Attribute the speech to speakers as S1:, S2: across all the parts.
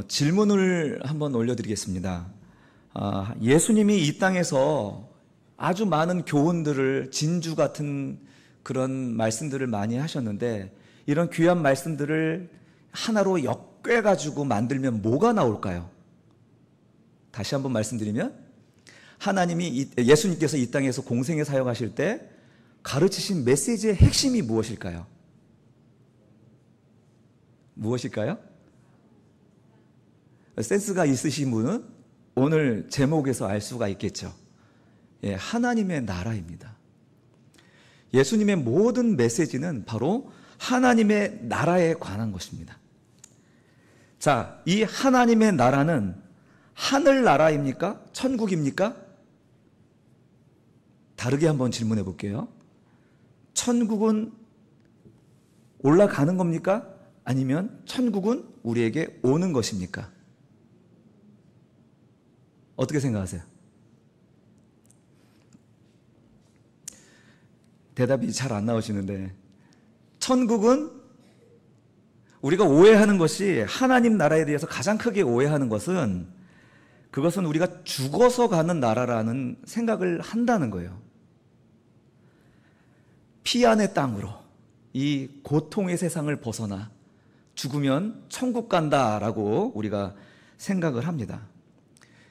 S1: 질문을 한번 올려드리겠습니다. 예수님이 이 땅에서 아주 많은 교훈들을, 진주 같은 그런 말씀들을 많이 하셨는데, 이런 귀한 말씀들을 하나로 엮여가지고 만들면 뭐가 나올까요? 다시 한번 말씀드리면, 예수님께서 이 땅에서 공생에 사역하실 때 가르치신 메시지의 핵심이 무엇일까요? 무엇일까요? 센스가 있으신 분은 오늘 제목에서 알 수가 있겠죠. 하나님의 나라입니다. 예수님의 모든 메시지는 바로 하나님의 나라에 관한 것입니다. 자, 이 하나님의 나라는 하늘나라입니까? 천국입니까? 다르게 한번 질문해 볼게요. 천국은 올라가는 겁니까? 아니면 천국은 우리에게 오는 것입니까? 어떻게 생각하세요? 대답이 잘 안 나오시는데, 천국은 우리가 오해하는 것이, 하나님 나라에 대해서 가장 크게 오해하는 것은, 그것은 우리가 죽어서 가는 나라라는 생각을 한다는 거예요. 피 안의 땅으로 이 고통의 세상을 벗어나 죽으면 천국 간다라고 우리가 생각을 합니다.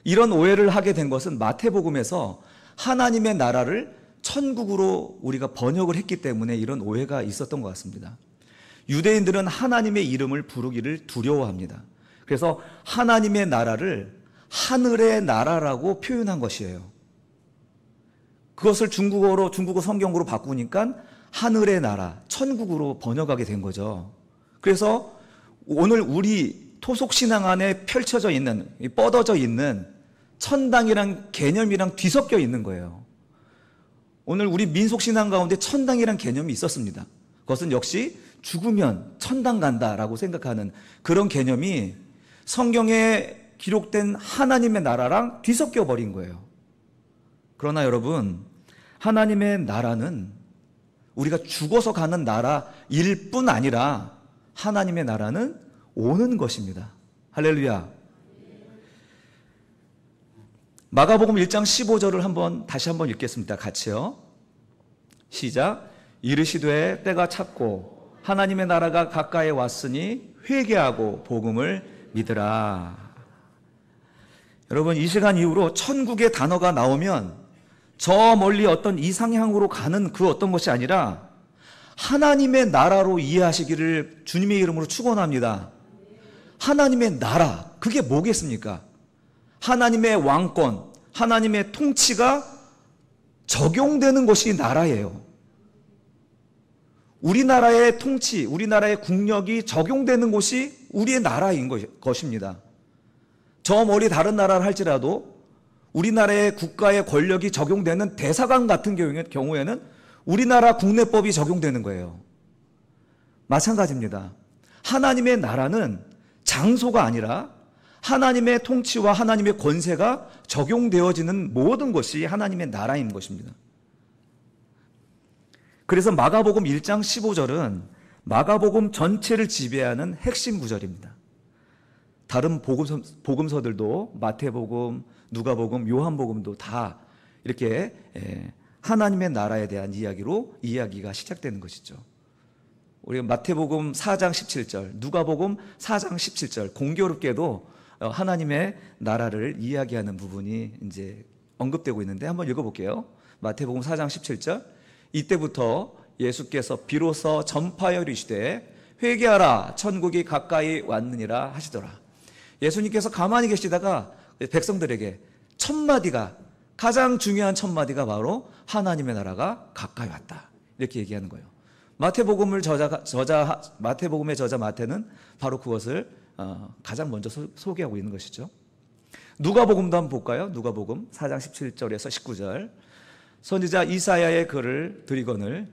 S1: 이런 오해를 하게 된 것은 마태복음에서 하나님의 나라를 천국으로 우리가 번역을 했기 때문에 이런 오해가 있었던 것 같습니다. 유대인들은 하나님의 이름을 부르기를 두려워합니다. 그래서 하나님의 나라를 하늘의 나라라고 표현한 것이에요. 그것을 중국어 성경으로 바꾸니까 하늘의 나라, 천국으로 번역하게 된 거죠. 그래서 오늘 우리 토속신앙 안에 펼쳐져 있는, 뻗어져 있는 천당이란 개념이랑 뒤섞여 있는 거예요. 오늘 우리 민속신앙 가운데 천당이란 개념이 있었습니다. 그것은 역시 죽으면 천당 간다라고 생각하는 그런 개념이 성경에 기록된 하나님의 나라랑 뒤섞여 버린 거예요. 그러나 여러분, 하나님의 나라는 우리가 죽어서 가는 나라일 뿐 아니라 하나님의 나라는 오는 것입니다. 할렐루야. 마가복음 1장 15절을 다시 한번 읽겠습니다. 같이요. 시작. 이르시되 때가 찼고 하나님의 나라가 가까이 왔으니 회개하고 복음을 믿으라. 여러분, 이 시간 이후로 천국의 단어가 나오면 저 멀리 어떤 이상향으로 가는 그 어떤 것이 아니라 하나님의 나라로 이해하시기를 주님의 이름으로 축원합니다. 하나님의 나라, 그게 뭐겠습니까? 하나님의 왕권, 하나님의 통치가 적용되는 것이 나라예요. 우리나라의 통치, 우리나라의 국력이 적용되는 곳이 우리의 나라인 것입니다. 저 멀리 다른 나라를 할지라도 우리나라의 국가의 권력이 적용되는 대사관 같은 경우에는 우리나라 국내법이 적용되는 거예요. 마찬가지입니다. 하나님의 나라는 장소가 아니라 하나님의 통치와 하나님의 권세가 적용되어지는 모든 것이 하나님의 나라인 것입니다. 그래서 마가복음 1장 15절은 마가복음 전체를 지배하는 핵심 구절입니다. 다른 복음서들도 마태복음, 누가복음, 요한복음도 다 이렇게 하나님의 나라에 대한 이야기가 시작되는 것이죠. 우리 마태복음 4장 17절, 누가복음 4장 17절, 공교롭게도 하나님의 나라를 이야기하는 부분이 이제 언급되고 있는데 한번 읽어볼게요. 마태복음 4장 17절. 이때부터 예수께서 비로소 전파하여 이르시되 회개하라 천국이 가까이 왔느니라 하시더라. 예수님께서 가만히 계시다가 백성들에게 첫마디가, 가장 중요한 첫마디가 바로 하나님의 나라가 가까이 왔다, 이렇게 얘기하는 거예요. 마태복음의 저자 마태는 바로 그것을 가장 먼저 소개하고 있는 것이죠. 누가복음도 한번 볼까요? 누가복음 4장 17절에서 19절. 선지자 이사야의 글을 드리거늘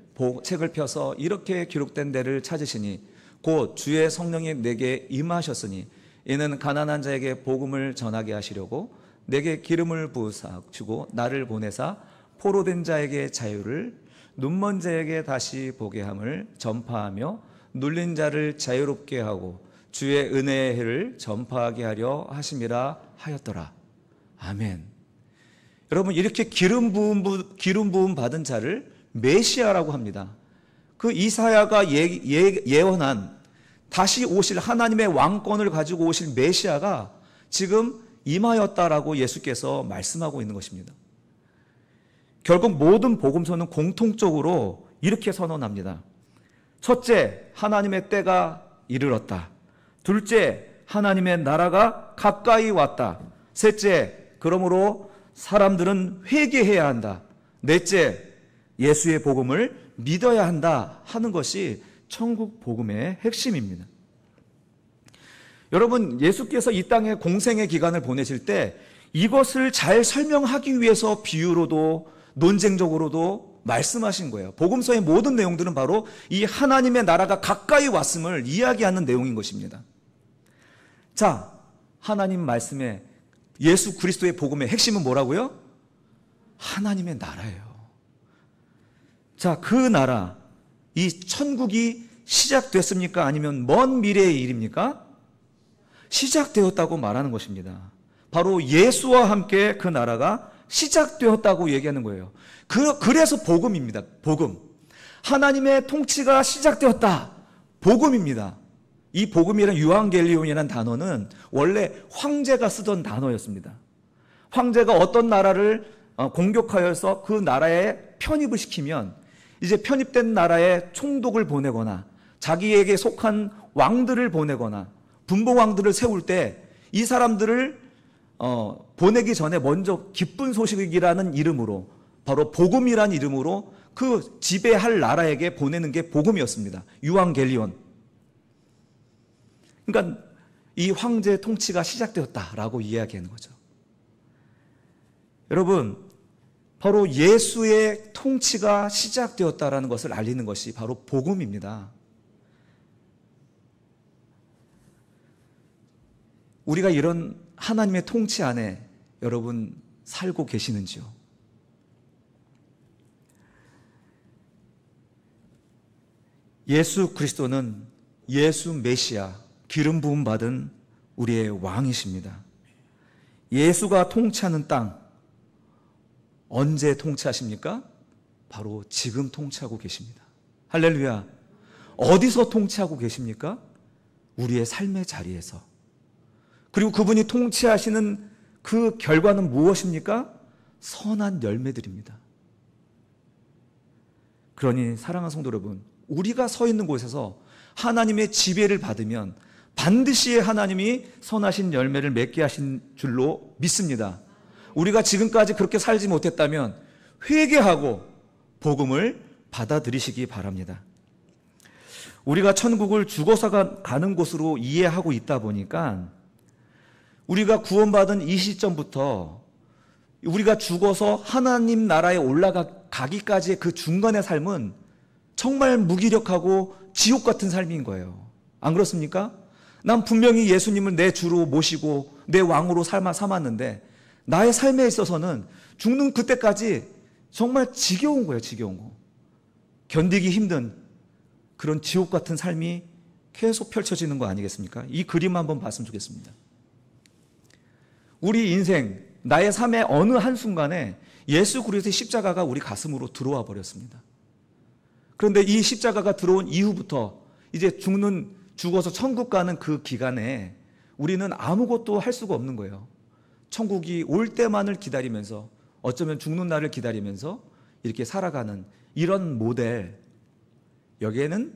S1: 책을 펴서 이렇게 기록된 데를 찾으시니 곧 주의 성령이 내게 임하셨으니 이는 가난한 자에게 복음을 전하게 하시려고 내게 기름을 부으시고 나를 보내사 포로된 자에게 자유를, 눈먼 자에게 다시 보게 함을 전파하며 눌린 자를 자유롭게 하고 주의 은혜의 해를 전파하게 하려 하심이라 하였더라. 아멘. 여러분, 이렇게 기름 부음 받은 자를 메시아라고 합니다. 그 이사야가 예언한 다시 오실 하나님의 왕권을 가지고 오실 메시아가 지금 임하였다라고 예수께서 말씀하고 있는 것입니다. 결국 모든 복음서는 공통적으로 이렇게 선언합니다. 첫째, 하나님의 때가 이르렀다. 둘째, 하나님의 나라가 가까이 왔다. 셋째, 그러므로 사람들은 회개해야 한다. 넷째, 예수의 복음을 믿어야 한다 하는 것이 천국 복음의 핵심입니다. 여러분, 예수께서 이 땅에 공생의 기간을 보내실 때 이것을 잘 설명하기 위해서 비유로도 논쟁적으로도 말씀하신 거예요. 복음서의 모든 내용들은 바로 이 하나님의 나라가 가까이 왔음을 이야기하는 내용인 것입니다. 자, 하나님 말씀에 예수 그리스도의 복음의 핵심은 뭐라고요? 하나님의 나라예요. 자, 그 나라, 이 천국이 시작됐습니까? 아니면 먼 미래의 일입니까? 시작되었다고 말하는 것입니다. 바로 예수와 함께 그 나라가 시작되었다고 얘기하는 거예요. 그래서 복음입니다. 복음. 하나님의 통치가 시작되었다. 복음입니다. 이 복음이란 유앙겔리온이라는 단어는 원래 황제가 쓰던 단어였습니다. 황제가 어떤 나라를 공격하여서 그 나라에 편입을 시키면 이제 편입된 나라에 총독을 보내거나 자기에게 속한 왕들을 보내거나 분봉왕들을 세울 때 이 사람들을 보내기 전에 먼저 기쁜 소식이라는 이름으로, 바로 복음이라는 이름으로 그 지배할 나라에게 보내는 게 복음이었습니다. 유앙겔리온. 그러니까 이 황제의 통치가 시작되었다라고 이야기하는 거죠. 여러분, 바로 예수의 통치가 시작되었다라는 것을 알리는 것이 바로 복음입니다. 우리가 이런 하나님의 통치 안에 여러분 살고 계시는지요? 예수 그리스도는 예수 메시아, 기름 부음 받은 우리의 왕이십니다. 예수가 통치하는 땅, 언제 통치하십니까? 바로 지금 통치하고 계십니다. 할렐루야. 어디서 통치하고 계십니까? 우리의 삶의 자리에서. 그리고 그분이 통치하시는 그 결과는 무엇입니까? 선한 열매들입니다. 그러니 사랑하는 성도 여러분, 우리가 서 있는 곳에서 하나님의 지배를 받으면 반드시 하나님이 선하신 열매를 맺게 하신 줄로 믿습니다. 우리가 지금까지 그렇게 살지 못했다면 회개하고 복음을 받아들이시기 바랍니다. 우리가 천국을 죽어서 가는 곳으로 이해하고 있다 보니까 우리가 구원받은 이 시점부터 우리가 죽어서 하나님 나라에 올라가기까지의 그 중간의 삶은 정말 무기력하고 지옥 같은 삶인 거예요. 안 그렇습니까? 난 분명히 예수님을 내 주로 모시고 내 왕으로 삼았는데 나의 삶에 있어서는 죽는 그때까지 정말 지겨운 거예요. 지겨운 거. 견디기 힘든 그런 지옥 같은 삶이 계속 펼쳐지는 거 아니겠습니까? 이 그림 한번 봤으면 좋겠습니다. 우리 인생, 나의 삶의 어느 한순간에 예수 그리스도의 십자가가 우리 가슴으로 들어와 버렸습니다. 그런데 이 십자가가 들어온 이후부터 이제 죽어서 천국 가는 그 기간에 우리는 아무것도 할 수가 없는 거예요. 천국이 올 때만을 기다리면서, 어쩌면 죽는 날을 기다리면서 이렇게 살아가는 이런 모델, 여기에는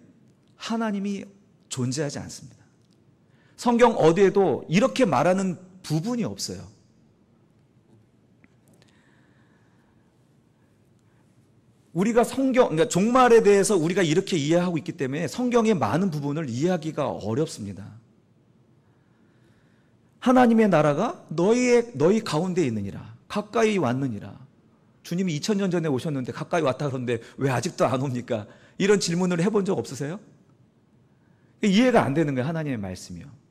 S1: 하나님이 존재하지 않습니다. 성경 어디에도 이렇게 말하는 부분이 없어요. 우리가 그러니까 종말에 대해서 우리가 이렇게 이해하고 있기 때문에 성경의 많은 부분을 이해하기가 어렵습니다. 하나님의 나라가 너희 가운데 있느니라, 가까이 왔느니라. 주님이 2000년 전에 오셨는데 가까이 왔다 그러는데 왜 아직도 안 옵니까? 이런 질문을 해본 적 없으세요? 이해가 안 되는 거예요. 하나님의 말씀이요.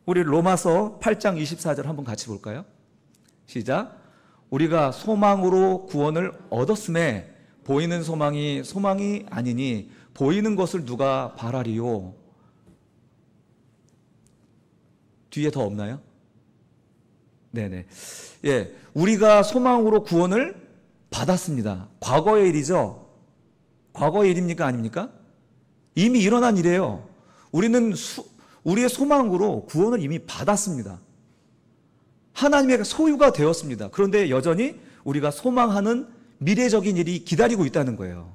S1: 우리 로마서 8장 24절 한번 같이 볼까요? 시작. 우리가 소망으로 구원을 얻었음에 보이는 소망이 아니니 보이는 것을 누가 바라리요? 뒤에 더 없나요? 네네. 예, 우리가 소망으로 구원을 받았습니다. 과거의 일이죠. 과거의 일입니까? 아닙니까? 이미 일어난 일이에요. 우리의 소망으로 구원을 이미 받았습니다. 하나님의 소유가 되었습니다. 그런데 여전히 우리가 소망하는 미래적인 일이 기다리고 있다는 거예요.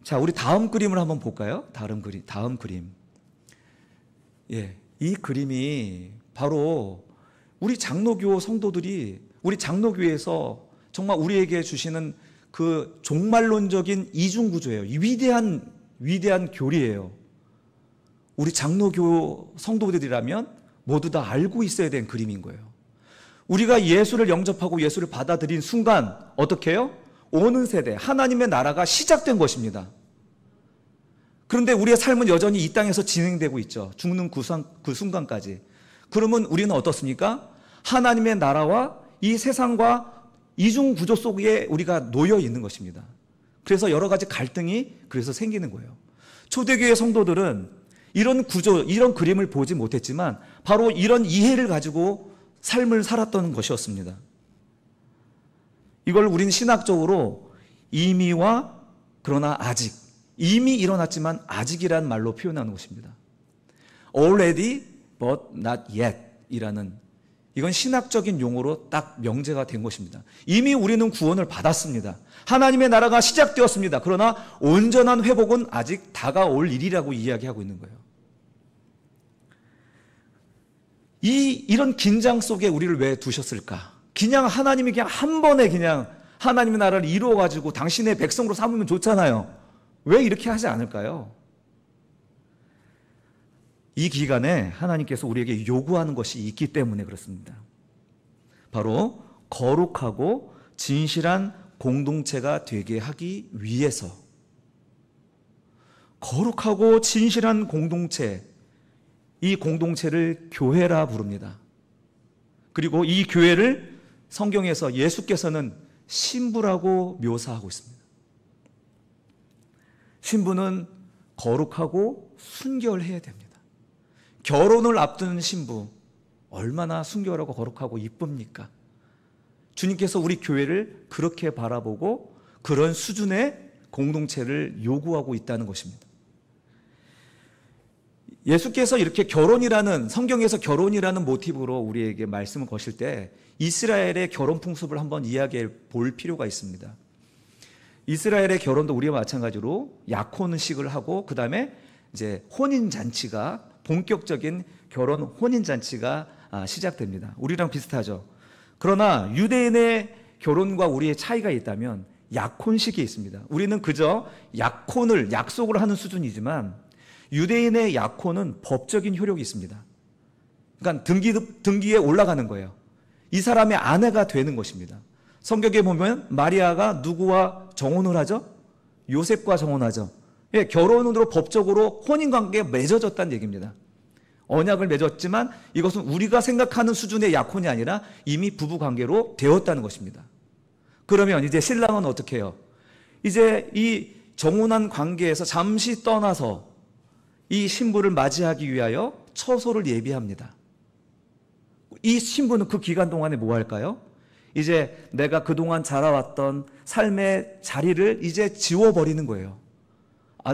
S1: 자, 우리 다음 그림을 한번 볼까요? 다음 그림. 예, 이 그림이 바로 우리 장로교 성도들이 우리 장로교에서 정말 우리에게 주시는 그 종말론적인 이중구조예요. 위대한 교리예요. 우리 장로교 성도들이라면 모두 다 알고 있어야 되는 그림인 거예요. 우리가 예수를 영접하고 예수를 받아들인 순간 어떻게 해요? 오는 세대 하나님의 나라가 시작된 것입니다. 그런데 우리의 삶은 여전히 이 땅에서 진행되고 있죠. 죽는 그 순간까지. 그러면 우리는 어떻습니까? 하나님의 나라와 이 세상과 이중 구조 속에 우리가 놓여 있는 것입니다. 그래서 여러 가지 갈등이 그래서 생기는 거예요. 초대교회 성도들은 이런 구조, 이런 그림을 보지 못했지만 바로 이런 이해를 가지고 삶을 살았던 것이었습니다. 이걸 우리는 신학적으로 이미와 그러나 아직, 이미 일어났지만 아직이라는 말로 표현하는 것입니다. Already but not yet 이라는 이건 신학적인 용어로 딱 명제가 된 것입니다. 이미 우리는 구원을 받았습니다. 하나님의 나라가 시작되었습니다. 그러나 온전한 회복은 아직 다가올 일이라고 이야기하고 있는 거예요. 이런 긴장 속에 우리를 왜 두셨을까? 그냥 하나님이 그냥 한 번에 그냥 하나님의 나라를 이루어가지고 당신의 백성으로 삼으면 좋잖아요. 왜 이렇게 하지 않을까요? 이 기간에 하나님께서 우리에게 요구하는 것이 있기 때문에 그렇습니다. 바로 거룩하고 진실한 공동체가 되게 하기 위해서 거룩하고 진실한 공동체, 이 공동체를 교회라 부릅니다. 그리고 이 교회를 성경에서 예수께서는 신부라고 묘사하고 있습니다. 신부는 거룩하고 순결해야 됩니다. 결혼을 앞두는 신부 얼마나 순결하고 거룩하고 이쁩니까? 주님께서 우리 교회를 그렇게 바라보고 그런 수준의 공동체를 요구하고 있다는 것입니다. 예수께서 이렇게 결혼이라는, 성경에서 결혼이라는 모티브로 우리에게 말씀을 거실 때 이스라엘의 결혼 풍습을 한번 이야기해 볼 필요가 있습니다. 이스라엘의 결혼도 우리와 마찬가지로 약혼식을 하고 그 다음에 이제 혼인잔치가, 본격적인 결혼 혼인잔치가 시작됩니다. 우리랑 비슷하죠. 그러나 유대인의 결혼과 우리의 차이가 있다면 약혼식이 있습니다. 우리는 그저 약속을 하는 수준이지만 유대인의 약혼은 법적인 효력이 있습니다. 그러니까 등기에 올라가는 거예요. 이 사람의 아내가 되는 것입니다. 성경에 보면 마리아가 누구와 정혼을 하죠? 요셉과 정혼하죠. 예, 결혼으로 법적으로 혼인관계에 맺어졌다는 얘기입니다. 언약을 맺었지만 이것은 우리가 생각하는 수준의 약혼이 아니라 이미 부부관계로 되었다는 것입니다. 그러면 이제 신랑은 어떻게 해요? 이제 이 정혼한 관계에서 잠시 떠나서 이 신부를 맞이하기 위하여 처소를 예비합니다. 이 신부는 그 기간 동안에 뭐 할까요? 이제 내가 그동안 자라왔던 삶의 자리를 이제 지워버리는 거예요.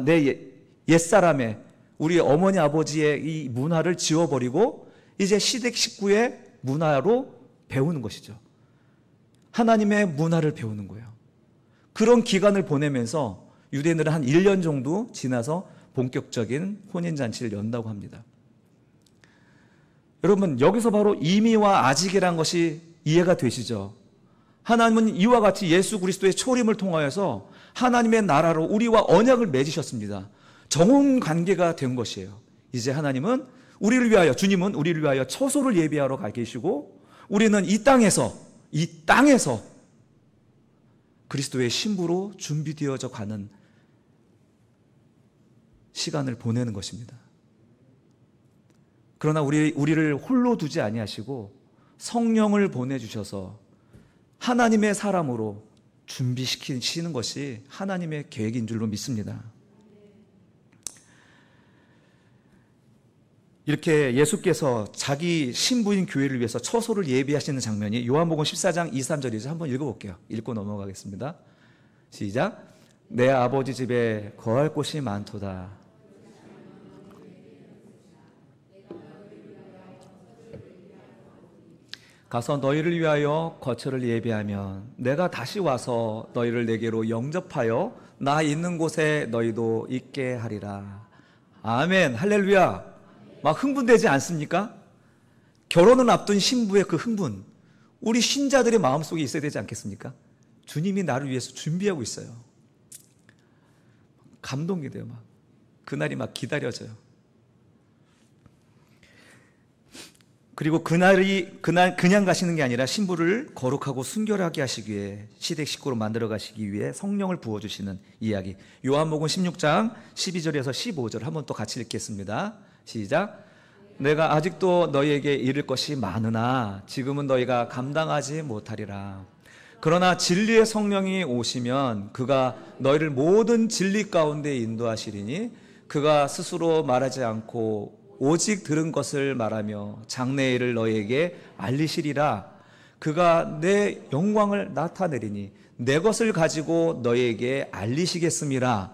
S1: 내 옛사람의, 우리 어머니 아버지의 이 문화를 지워버리고 이제 시댁 식구의 문화로 배우는 것이죠. 하나님의 문화를 배우는 거예요. 그런 기간을 보내면서 유대인들은 한 1년 정도 지나서 본격적인 혼인잔치를 연다고 합니다. 여러분, 여기서 바로 이미와 아직이란 것이 이해가 되시죠? 하나님은 이와 같이 예수 그리스도의 초림을 통하여서 하나님의 나라로 우리와 언약을 맺으셨습니다. 정혼 관계가 된 것이에요. 이제 하나님은 우리를 위하여, 주님은 우리를 위하여 처소를 예비하러 가 계시고 우리는 이 땅에서 그리스도의 신부로 준비되어져 가는 시간을 보내는 것입니다. 그러나 우리를 홀로 두지 아니하시고 성령을 보내주셔서 하나님의 사람으로 준비시키시는 것이 하나님의 계획인 줄로 믿습니다. 이렇게 예수께서 자기 신부인 교회를 위해서 처소를 예비하시는 장면이 요한복음 14장 2, 3절이죠. 한번 읽어볼게요. 읽고 넘어가겠습니다. 시작. 내 아버지 집에 거할 곳이 많도다. 가서 너희를 위하여 거처를 예비하면 내가 다시 와서 너희를 내게로 영접하여 나 있는 곳에 너희도 있게 하리라. 아멘. 할렐루야. 막 흥분되지 않습니까? 결혼을 앞둔 신부의 그 흥분, 우리 신자들의 마음속에 있어야 되지 않겠습니까? 주님이 나를 위해서 준비하고 있어요. 감동이 돼요. 막 그날이 막 기다려져요. 그리고 그날 그냥 가시는 게 아니라 신부를 거룩하고 순결하게 하시기 위해 시댁 식구로 만들어 가시기 위해 성령을 부어주시는 이야기. 요한복음 16장 12절에서 15절 한번 또 같이 읽겠습니다. 시작. 내가 아직도 너희에게 이를 것이 많으나 지금은 너희가 감당하지 못하리라. 그러나 진리의 성령이 오시면 그가 너희를 모든 진리 가운데 인도하시리니 그가 스스로 말하지 않고 오직 들은 것을 말하며 장래의 일을 너희에게 알리시리라. 그가 내 영광을 나타내리니 내 것을 가지고 너희에게 알리시겠음이라.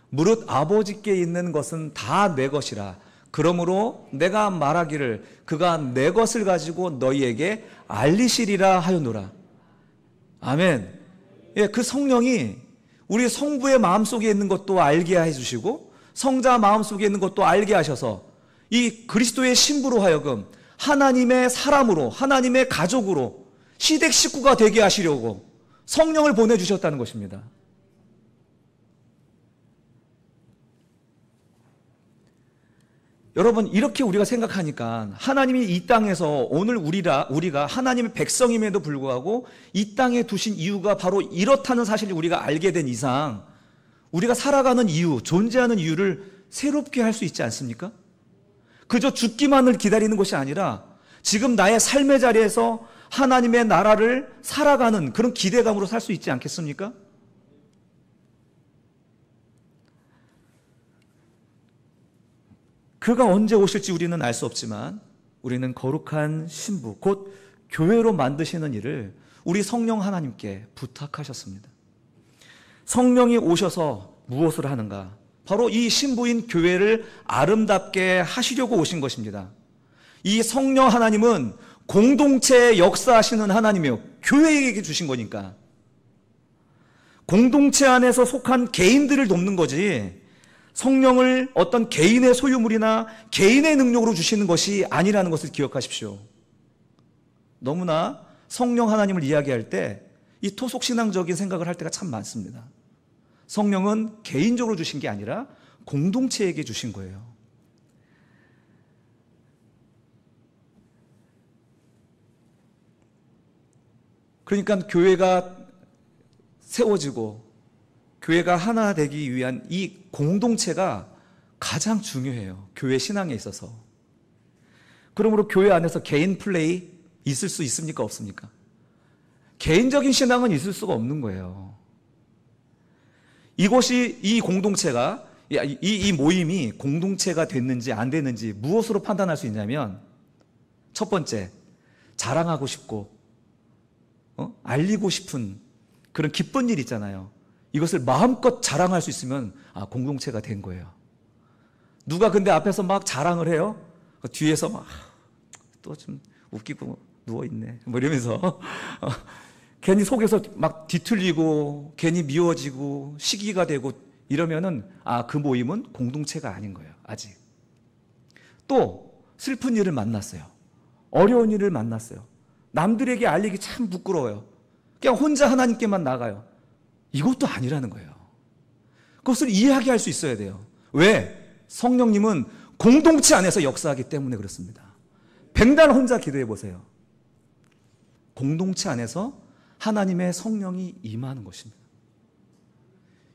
S1: 무릇 아버지께 있는 것은 다 내 것이라. 그러므로 내가 말하기를 그가 내 것을 가지고 너희에게 알리시리라 하였노라. 아멘. 예, 그 성령이 우리 성부의 마음속에 있는 것도 알게 해주시고 성자 마음속에 있는 것도 알게 하셔서 이 그리스도의 신부로 하여금 하나님의 사람으로, 하나님의 가족으로 시댁 식구가 되게 하시려고 성령을 보내주셨다는 것입니다. 여러분, 이렇게 우리가 생각하니까 하나님이 이 땅에서 오늘 우리가 하나님의 백성임에도 불구하고 이 땅에 두신 이유가 바로 이렇다는 사실을 우리가 알게 된 이상 우리가 살아가는 이유, 존재하는 이유를 새롭게 할 수 있지 않습니까? 그저 죽기만을 기다리는 것이 아니라 지금 나의 삶의 자리에서 하나님의 나라를 살아가는 그런 기대감으로 살 수 있지 않겠습니까? 그가 언제 오실지 우리는 알 수 없지만 우리는 거룩한 신부, 곧 교회로 만드시는 일을 우리 성령 하나님께 부탁하셨습니다. 성령이 오셔서 무엇을 하는가? 바로 이 신부인 교회를 아름답게 하시려고 오신 것입니다. 이 성령 하나님은 공동체에 역사하시는 하나님이요, 교회에게 주신 거니까 공동체 안에서 속한 개인들을 돕는 거지 성령을 어떤 개인의 소유물이나 개인의 능력으로 주시는 것이 아니라는 것을 기억하십시오. 너무나 성령 하나님을 이야기할 때 이 토속신앙적인 생각을 할 때가 참 많습니다. 성령은 개인적으로 주신 게 아니라 공동체에게 주신 거예요. 그러니까 교회가 세워지고 교회가 하나 되기 위한 이 공동체가 가장 중요해요. 교회 신앙에 있어서. 그러므로 교회 안에서 개인 플레이 있을 수 있습니까? 없습니까? 개인적인 신앙은 있을 수가 없는 거예요. 이것이 이 공동체가 이 모임이 공동체가 됐는지 안 됐는지 무엇으로 판단할 수 있냐면 첫 번째, 자랑하고 싶고 알리고 싶은 그런 기쁜 일 있잖아요. 이것을 마음껏 자랑할 수 있으면 공동체가 된 거예요. 누가 근데 앞에서 막 자랑을 해요? 뒤에서 막 또 좀 웃기고 누워있네 뭐 이러면서 괜히 속에서 막 뒤틀리고 괜히 미워지고 시기가 되고 이러면은 그 모임은 공동체가 아닌 거예요. 아직. 또 슬픈 일을 만났어요. 어려운 일을 만났어요. 남들에게 알리기 참 부끄러워요. 그냥 혼자 하나님께만 나가요. 이것도 아니라는 거예요. 그것을 이해하게 할 수 있어야 돼요. 왜? 성령님은 공동체 안에서 역사하기 때문에 그렇습니다. 백날 혼자 기도해 보세요. 공동체 안에서 하나님의 성령이 임하는 것입니다.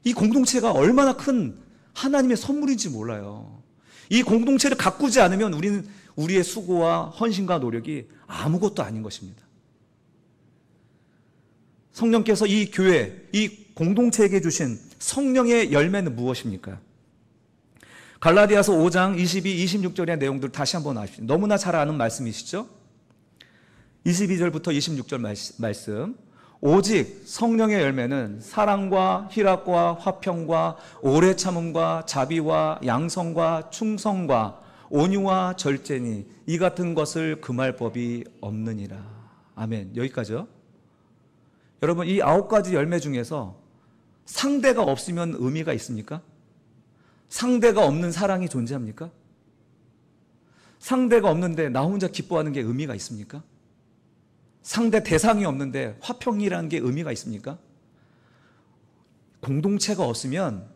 S1: 이 공동체가 얼마나 큰 하나님의 선물인지 몰라요. 이 공동체를 가꾸지 않으면 우리는 우리의 수고와 헌신과 노력이 아무것도 아닌 것입니다. 성령께서 이 교회, 이 공동체에게 주신 성령의 열매는 무엇입니까? 갈라디아서 5장 22, 26절의 내용들 다시 한번 아십시오. 너무나 잘 아는 말씀이시죠? 22절부터 26절 말씀. 오직 성령의 열매는 사랑과 희락과 화평과 오래 참음과 자비와 양성과 충성과 온유와 절제니 이 같은 것을 금할 법이 없느니라. 아멘. 여기까지요. 여러분, 이 9가지 열매 중에서 상대가 없으면 의미가 있습니까? 상대가 없는 사랑이 존재합니까? 상대가 없는데 나 혼자 기뻐하는 게 의미가 있습니까? 상대 대상이 없는데 화평이라는 게 의미가 있습니까? 공동체가 없으면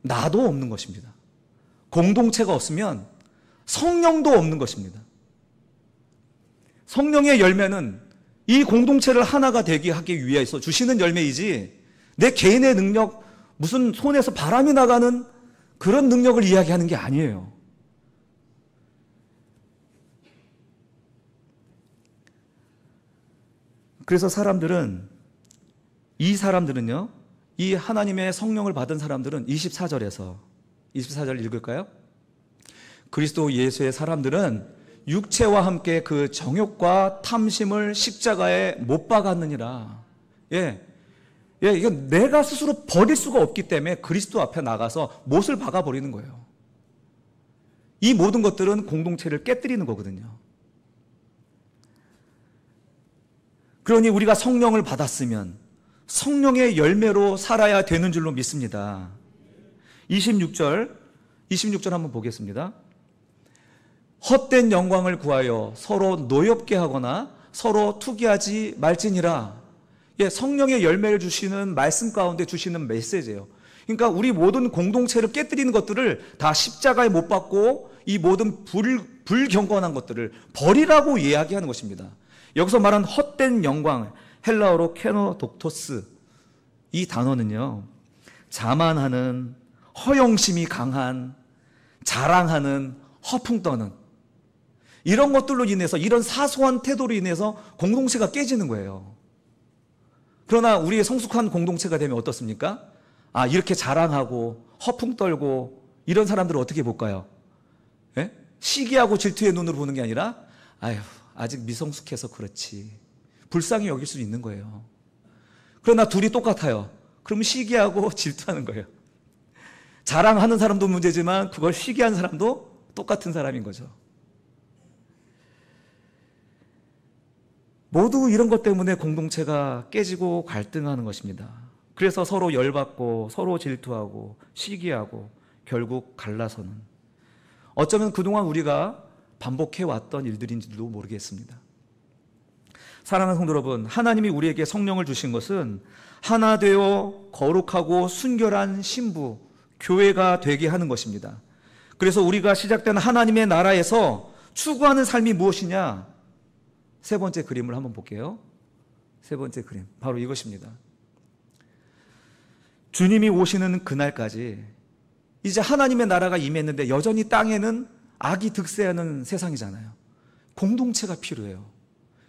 S1: 나도 없는 것입니다. 공동체가 없으면 성령도 없는 것입니다. 성령의 열매는 이 공동체를 하나가 되게 하기 위해서 주시는 열매이지 내 개인의 능력, 무슨 손에서 바람이 나가는 그런 능력을 이야기하는 게 아니에요. 그래서 이 사람들은요, 이 하나님의 성령을 받은 사람들은 24절 읽을까요? 그리스도 예수의 사람들은 육체와 함께 그 정욕과 탐심을 십자가에 못 박았느니라. 이건 내가 스스로 버릴 수가 없기 때문에 그리스도 앞에 나가서 못을 박아버리는 거예요. 이 모든 것들은 공동체를 깨뜨리는 거거든요. 그러니 우리가 성령을 받았으면 성령의 열매로 살아야 되는 줄로 믿습니다. 26절 한번 보겠습니다. 헛된 영광을 구하여 서로 노엽게 하거나 서로 투기하지 말지니라. 성령의 열매를 주시는 말씀 가운데 주시는 메시지예요. 그러니까 우리 모든 공동체를 깨뜨리는 것들을 다 십자가에 못 박고 이 모든 불경건한 것들을 버리라고 이야기하는 것입니다. 여기서 말한 헛된 영광, 헬라어로 케노독토스, 이 단어는요, 자만하는, 허영심이 강한, 자랑하는, 허풍 떠는 이런 것들로 인해서, 이런 사소한 태도로 인해서 공동체가 깨지는 거예요. 그러나 우리의 성숙한 공동체가 되면 어떻습니까? 이렇게 자랑하고 허풍 떨고 이런 사람들을 어떻게 볼까요? 시기하고 질투의 눈으로 보는 게 아니라 아직 미성숙해서 그렇지, 불쌍히 여길 수 있는 거예요. 그러나 둘이 똑같아요. 그러면 시기하고 질투하는 거예요. 자랑하는 사람도 문제지만 그걸 시기하는 사람도 똑같은 사람인 거죠. 모두 이런 것 때문에 공동체가 깨지고 갈등하는 것입니다. 그래서 서로 열받고 서로 질투하고 시기하고 결국 갈라서는, 어쩌면 그동안 우리가 반복해왔던 일들인지도 모르겠습니다. 사랑하는 성도 여러분, 하나님이 우리에게 성령을 주신 것은 하나 되어 거룩하고 순결한 신부, 교회가 되게 하는 것입니다. 그래서 우리가 시작된 하나님의 나라에서 추구하는 삶이 무엇이냐? 세 번째 그림을 한번 볼게요. 세 번째 그림, 바로 이것입니다. 주님이 오시는 그날까지 이제 하나님의 나라가 임했는데 여전히 땅에는 악이 득세하는 세상이잖아요. 공동체가 필요해요.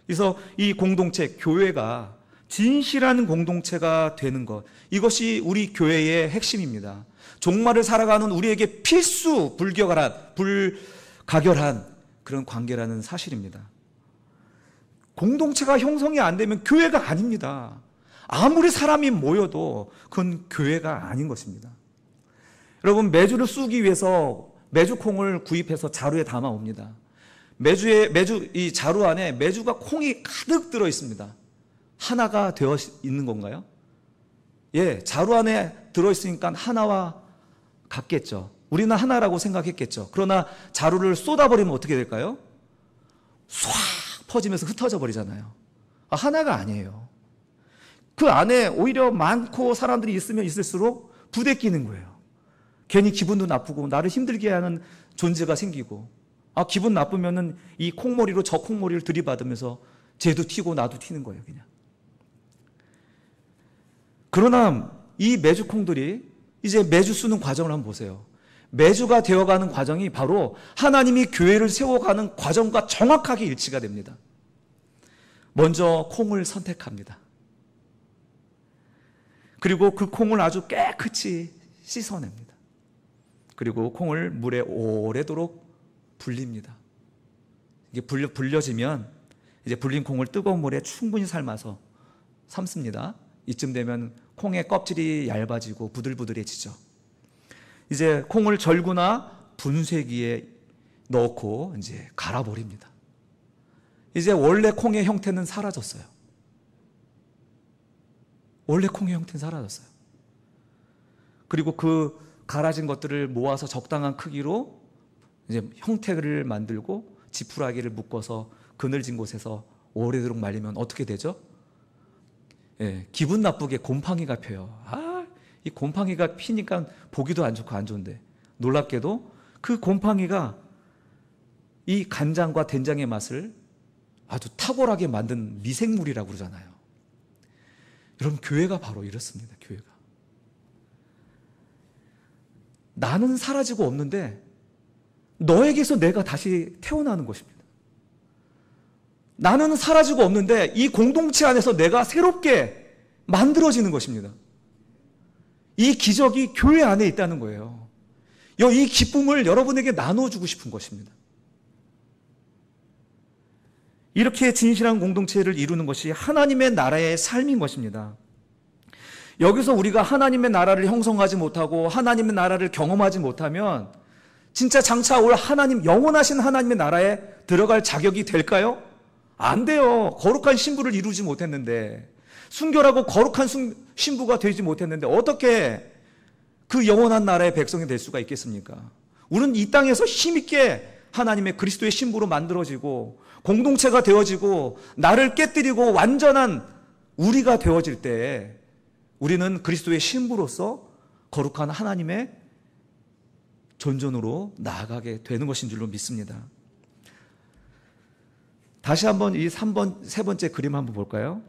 S1: 그래서 이 공동체, 교회가 진실한 공동체가 되는 것, 이것이 우리 교회의 핵심입니다. 종말을 살아가는 우리에게 필수 불가결한 그런 관계라는 사실입니다. 공동체가 형성이 안 되면 교회가 아닙니다. 아무리 사람이 모여도 그건 교회가 아닌 것입니다. 여러분, 메주를 쑤기 위해서 메주콩을 구입해서 자루에 담아 옵니다. 이 자루 안에 메주가 콩이 가득 들어 있습니다. 하나가 되어 있는 건가요? 자루 안에 들어 있으니까 하나와 같겠죠. 우리는 하나라고 생각했겠죠. 그러나 자루를 쏟아버리면 어떻게 될까요? 쏴 퍼지면서 흩어져 버리잖아요. 하나가 아니에요. 그 안에 오히려 많고 사람들이 있으면 있을수록 부대끼는 거예요. 괜히 기분도 나쁘고 나를 힘들게 하는 존재가 생기고, 기분 나쁘면은 이 콩머리로 저 콩머리를 들이받으면서 쟤도 튀고 나도 튀는 거예요, 그냥. 그러나 이 메주콩들이 이제 메주 쓰는 과정을 한번 보세요. 메주가 되어가는 과정이 바로 하나님이 교회를 세워가는 과정과 정확하게 일치가 됩니다. 먼저 콩을 선택합니다. 그리고 그 콩을 아주 깨끗이 씻어냅니다. 그리고 콩을 물에 오래도록 불립니다. 이게 불려지면 이제 불린 콩을 뜨거운 물에 충분히 삶아서 삶습니다. 이쯤 되면 콩의 껍질이 얇아지고 부들부들해지죠. 이제 콩을 절구나 분쇄기에 넣고 이제 갈아버립니다. 이제 원래 콩의 형태는 사라졌어요. 원래 콩의 형태는 사라졌어요. 그리고 그 갈아진 것들을 모아서 적당한 크기로 이제 형태를 만들고 지푸라기를 묶어서 그늘진 곳에서 오래도록 말리면 어떻게 되죠? 예, 기분 나쁘게 곰팡이가 펴요. 이 곰팡이가 피니까 보기도 안 좋고 안 좋은데, 놀랍게도 그 곰팡이가 이 간장과 된장의 맛을 아주 탁월하게 만든 미생물이라고 그러잖아요. 여러분, 교회가 바로 이렇습니다. 교회가. 나는 사라지고 없는데 너에게서 내가 다시 태어나는 것입니다. 나는 사라지고 없는데 이 공동체 안에서 내가 새롭게 만들어지는 것입니다. 이 기적이 교회 안에 있다는 거예요. 이 기쁨을 여러분에게 나눠주고 싶은 것입니다. 이렇게 진실한 공동체를 이루는 것이 하나님의 나라의 삶인 것입니다. 여기서 우리가 하나님의 나라를 형성하지 못하고 하나님의 나라를 경험하지 못하면 진짜 장차 올 하나님, 영원하신 하나님의 나라에 들어갈 자격이 될까요? 안 돼요. 거룩한 신부를 이루지 못했는데, 순결하고 거룩한 신부가 되지 못했는데 어떻게 그 영원한 나라의 백성이 될 수가 있겠습니까? 우리는 이 땅에서 힘있게 하나님의 그리스도의 신부로 만들어지고 공동체가 되어지고 나를 깨뜨리고 완전한 우리가 되어질 때 우리는 그리스도의 신부로서 거룩한 하나님의 존전으로 나아가게 되는 것인 줄로 믿습니다. 다시 한번 이 세 번째 그림 한번 볼까요?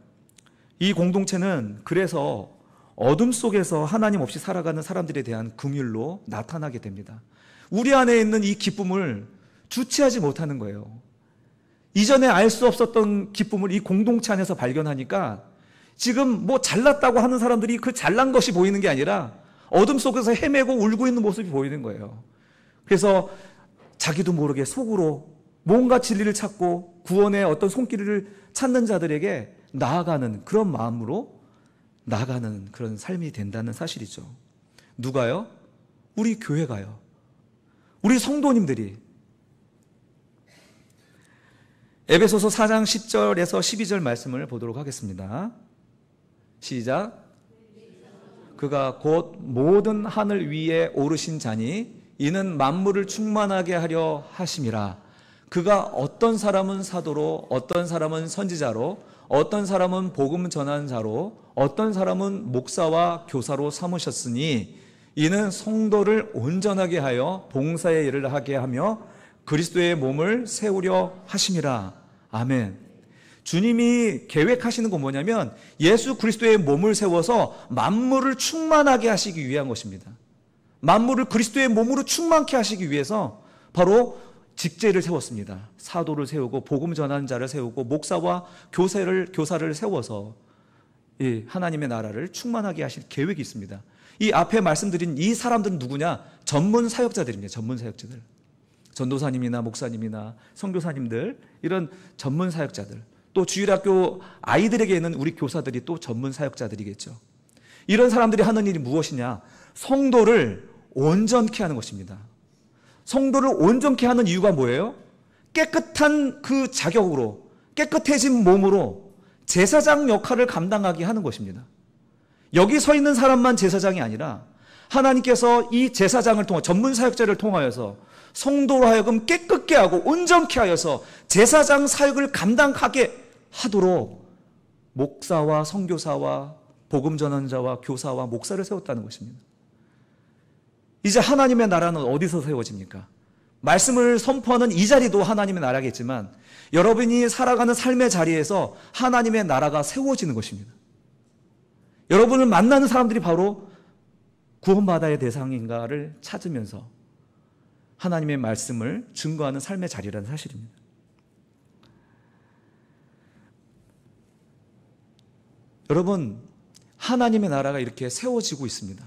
S1: 이 공동체는 그래서 어둠 속에서 하나님 없이 살아가는 사람들에 대한 긍휼로 나타나게 됩니다. 우리 안에 있는 이 기쁨을 주체하지 못하는 거예요. 이전에 알 수 없었던 기쁨을 이 공동체 안에서 발견하니까 지금 뭐 잘났다고 하는 사람들이 그 잘난 것이 보이는 게 아니라 어둠 속에서 헤매고 울고 있는 모습이 보이는 거예요. 그래서 자기도 모르게 속으로 뭔가 진리를 찾고 구원의 어떤 손길을 찾는 자들에게 나아가는 그런 마음으로 나아가는 그런 삶이 된다는 사실이죠. 누가요? 우리 교회가요. 우리 성도님들이. 에베소서 4장 10절에서 12절 말씀을 보도록 하겠습니다. 시작. 그가 곧 모든 하늘 위에 오르신 자니 이는 만물을 충만하게 하려 하심이라. 그가 어떤 사람은 사도로, 어떤 사람은 선지자로, 어떤 사람은 복음 전한 자로, 어떤 사람은 목사와 교사로 삼으셨으니 이는 성도를 온전하게 하여 봉사의 일을 하게 하며 그리스도의 몸을 세우려 하심이라. 아멘. 주님이 계획하시는 건 뭐냐면 예수 그리스도의 몸을 세워서 만물을 충만하게 하시기 위한 것입니다. 만물을 그리스도의 몸으로 충만케 하시기 위해서 바로 직제를 세웠습니다. 사도를 세우고 복음 전하는 자를 세우고 목사와 교사를 세워서 이 하나님의 나라를 충만하게 하실 계획이 있습니다. 이 앞에 말씀드린 이 사람들은 누구냐? 전문 사역자들입니다. 전문 사역자들. 전도사님이나 목사님이나 선교사님들, 이런 전문 사역자들. 또 주일학교 아이들에게 있는 우리 교사들이 또 전문 사역자들이겠죠. 이런 사람들이 하는 일이 무엇이냐? 성도를 온전케 하는 것입니다. 성도를 온전케 하는 이유가 뭐예요? 깨끗한 그 자격으로, 깨끗해진 몸으로 제사장 역할을 감당하게 하는 것입니다. 여기 서 있는 사람만 제사장이 아니라 하나님께서 이 제사장을 통해 전문 사역자를 통하여서 성도로 하여금 깨끗게 하고 온전케 하여서 제사장 사역을 감당하게 하도록 목사와 선교사와 복음 전환자와 교사와 목사를 세웠다는 것입니다. 이제 하나님의 나라는 어디서 세워집니까? 말씀을 선포하는 이 자리도 하나님의 나라겠지만 여러분이 살아가는 삶의 자리에서 하나님의 나라가 세워지는 것입니다. 여러분을 만나는 사람들이 바로 구원받아야 대상인가를 찾으면서 하나님의 말씀을 증거하는 삶의 자리라는 사실입니다. 여러분, 하나님의 나라가 이렇게 세워지고 있습니다.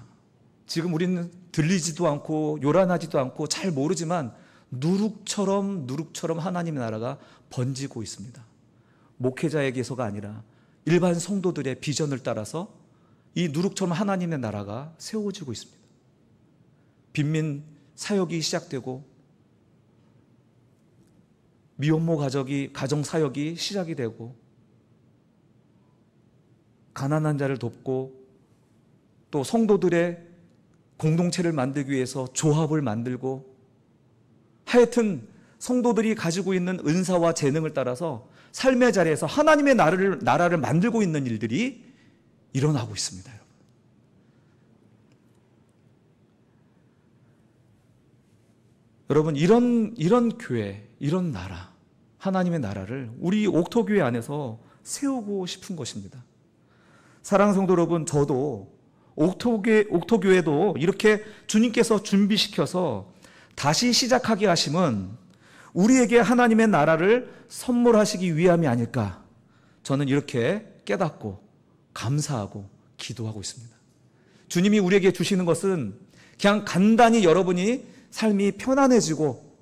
S1: 지금 우리는 들리지도 않고 요란하지도 않고 잘 모르지만 누룩처럼 하나님의 나라가 번지고 있습니다. 목회자에게서가 아니라 일반 성도들의 비전을 따라서 이 누룩처럼 하나님의 나라가 세워지고 있습니다. 빈민 사역이 시작되고 미혼모 가정 사역이 시작이 되고 가난한 자를 돕고 또 성도들의 공동체를 만들기 위해서 조합을 만들고 하여튼 성도들이 가지고 있는 은사와 재능을 따라서 삶의 자리에서 하나님의 나라를 만들고 있는 일들이 일어나고 있습니다. 여러분, 이런 교회, 이런 나라, 하나님의 나라를 우리 옥토교회 안에서 세우고 싶은 것입니다. 사랑하는 성도 여러분, 저도 옥토교회도 이렇게 주님께서 준비시켜서 다시 시작하게 하심은 우리에게 하나님의 나라를 선물하시기 위함이 아닐까, 저는 이렇게 깨닫고 감사하고 기도하고 있습니다. 주님이 우리에게 주시는 것은 그냥 간단히 여러분이 삶이 편안해지고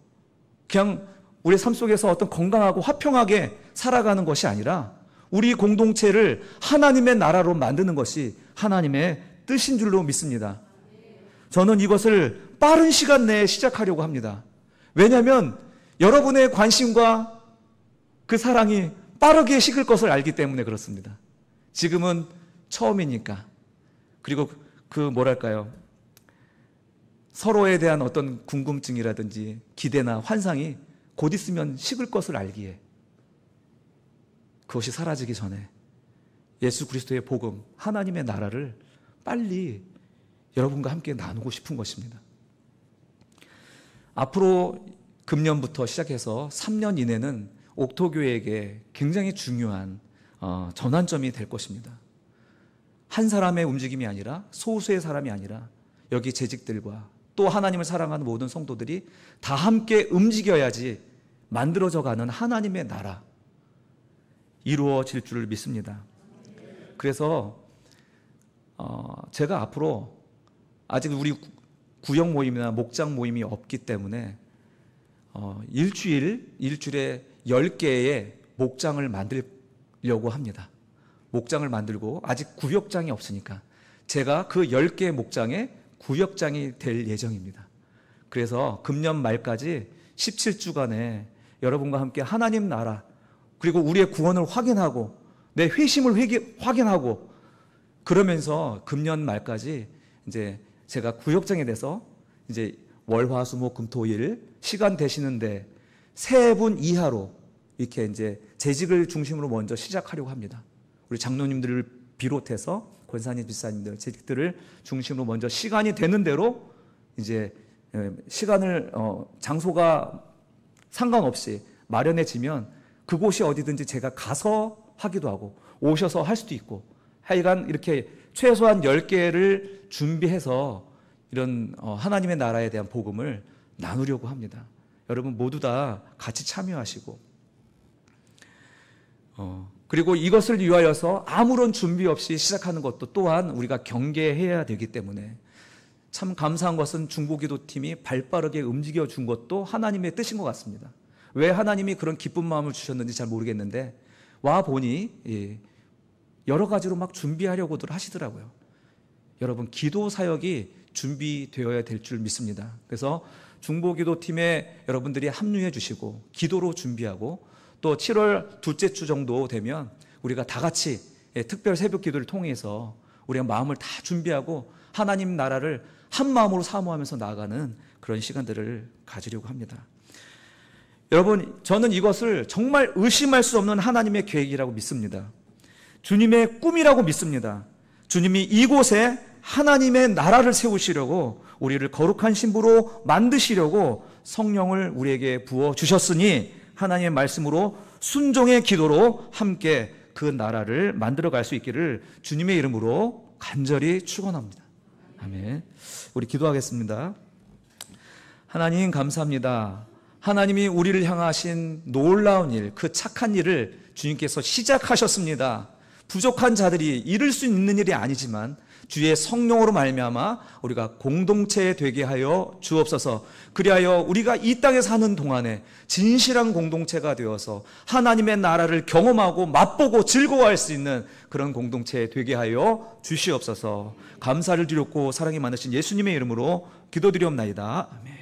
S1: 그냥 우리 삶 속에서 어떤 건강하고 화평하게 살아가는 것이 아니라 우리 공동체를 하나님의 나라로 만드는 것이 하나님의 뜻인 줄로 믿습니다. 저는 이것을 빠른 시간 내에 시작하려고 합니다. 왜냐하면 여러분의 관심과 그 사랑이 빠르게 식을 것을 알기 때문에 그렇습니다. 지금은 처음이니까. 그리고 서로에 대한 어떤 궁금증이라든지 기대나 환상이 곧 있으면 식을 것을 알기에 그것이 사라지기 전에 예수 그리스도의 복음, 하나님의 나라를 빨리 여러분과 함께 나누고 싶은 것입니다. 앞으로 금년부터 시작해서 3년 이내는 옥토교회에게 굉장히 중요한 전환점이 될 것입니다. 한 사람의 움직임이 아니라 소수의 사람이 아니라 여기 재직들과 또 하나님을 사랑하는 모든 성도들이 다 함께 움직여야지 만들어져가는 하나님의 나라 이루어질 줄을 믿습니다. 그래서 제가 앞으로 아직 우리 구역 모임이나 목장 모임이 없기 때문에 일주일에 10개의 목장을 만들려고 합니다. 목장을 만들고 아직 구역장이 없으니까 제가 그 10개의 목장에 구역장이 될 예정입니다. 그래서 금년 말까지 17주간에 여러분과 함께 하나님 나라 그리고 우리의 구원을 확인하고 내 회심을 확인하고 그러면서 금년 말까지 이제 제가 구역장에 대해서 이제 월화수목금토일 시간 되시는데 3분 이하로 이렇게 이제 재직을 중심으로 먼저 시작하려고 합니다. 우리 장로님들을 비롯해서 권사님, 집사님들, 재직들을 중심으로 먼저 시간이 되는 대로 이제 시간을 장소가 상관없이 마련해지면 그곳이 어디든지 제가 가서 하기도 하고 오셔서 할 수도 있고 하여간 이렇게 최소한 10개를 준비해서 이런 하나님의 나라에 대한 복음을 나누려고 합니다. 여러분 모두 다 같이 참여하시고 그리고 이것을 위하여서 아무런 준비 없이 시작하는 것도 또한 우리가 경계해야 되기 때문에 참 감사한 것은 중보기도팀이 발빠르게 움직여 준 것도 하나님의 뜻인 것 같습니다. 왜 하나님이 그런 기쁜 마음을 주셨는지 잘 모르겠는데 와 보니 여러 가지로 막 준비하려고들 하시더라고요. 여러분 기도 사역이 준비되어야 될 줄 믿습니다. 그래서 중보기도팀에 여러분들이 합류해 주시고 기도로 준비하고 또 7월 둘째 주 정도 되면 우리가 다 같이 특별 새벽 기도를 통해서 우리가 마음을 다 준비하고 하나님 나라를 한 마음으로 사모하면서 나아가는 그런 시간들을 가지려고 합니다. 여러분 저는 이것을 정말 의심할 수 없는 하나님의 계획이라고 믿습니다. 주님의 꿈이라고 믿습니다. 주님이 이곳에 하나님의 나라를 세우시려고 우리를 거룩한 신부로 만드시려고 성령을 우리에게 부어주셨으니 하나님의 말씀으로 순종의 기도로 함께 그 나라를 만들어갈 수 있기를 주님의 이름으로 간절히 축원합니다. 아멘. 우리 기도하겠습니다. 하나님 감사합니다. 하나님이 우리를 향하신 놀라운 일, 그 착한 일을 주님께서 시작하셨습니다. 부족한 자들이 이룰 수 있는 일이 아니지만 주의 성령으로 말미암아 우리가 공동체 되게 하여 주옵소서. 그리하여 우리가 이 땅에 사는 동안에 진실한 공동체가 되어서 하나님의 나라를 경험하고 맛보고 즐거워할 수 있는 그런 공동체 되게 하여 주시옵소서. 감사를 드렸고 사랑이 많으신 예수님의 이름으로 기도드리옵나이다. 아멘.